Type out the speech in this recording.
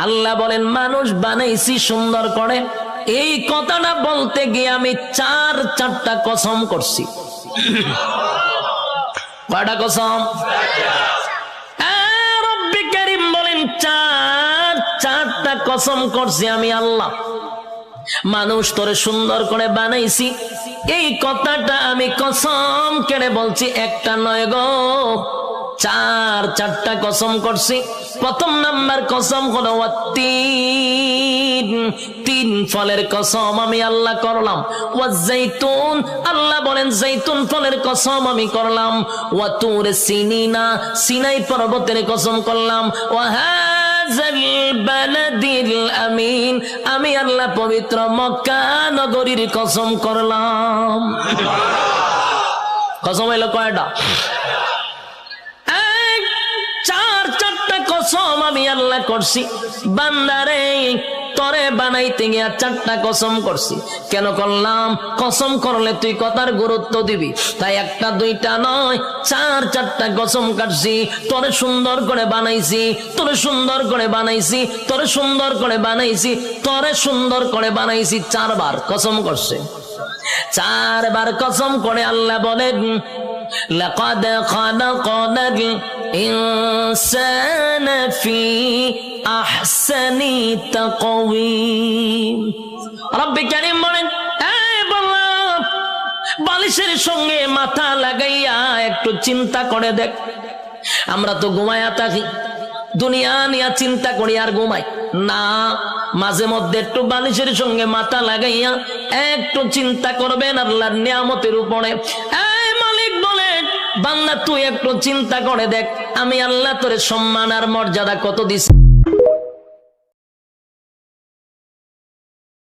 আল্লাহ বলেন মানুষ বানাইছি সুন্দর করে। এই কথাটা বলতে গিয়ে আমি চারটা কসম করছি। কয়টা কসম? রব্বি কারীম বলেন চারটা কসম করছি আমি আল্লাহ। মানুষ তোরে সুন্দর করে বানাইছি, এই কথাটা আমি কসম কেড়ে বলছি, একটা নয় গো, চারটা কসম করছি। প্রথম নাম্বার কসম হলো তিন ফলের কসম আমি আল্লাহ করলাম। ওয়াজাইতুন, আল্লাহ বলেন জাইতুন ফলের কসম আমি করলাম। ওয়া তুর সিনিনা, সিনাই পর্বতের কসম করলাম। ওয়াহাযাল বালাদিল আমিন, আমি আল্লাহ পবিত্র মক্কা নগরীর কসম করলাম। কসম হইল কয়টা? চারটা কসম আমি আল্লাহ করছি। বান্দারে তরে বানাইতে গিয়া চারটা কসম করছি। কেন করলাম? কসম করলে তুই কথার গুরুত্ব দিবি, তাই একটা দুইটা নয়, চারটা কসম কাটছি। তোরে সুন্দর করে বানাইছি, তোরে সুন্দর করে বানাইছি, তোরে সুন্দর করে বানাইছি, তোরে সুন্দর করে বানাইছি। চারবার কসম করছে। চারবার কসম করে আল্লাহ বলেন লাকাদ খালাকনাল ইনসানা ফি আহসানি তাকওয়িম। রব্বি কারীম বলেন, বালিশের সঙ্গে মাথা লাগাইয়া একটু চিন্তা করে দেখ। আমরা তো ঘুমায়া থাকি, দুনিয়া নিয়ে চিন্তা করি আর ঘুমাই না। মাঝে মধ্যে একটু বালিশের সঙ্গে মাথা লাগাইয়া একটু চিন্তা করবেন আল্লাহর নিয়ামতের উপরে। মালিক বলেন, বান্দা তুই একটু চিন্তা করে দেখ, আমি আল্লাহ তোরে সম্মান আর মর্যাদা কত দিছি।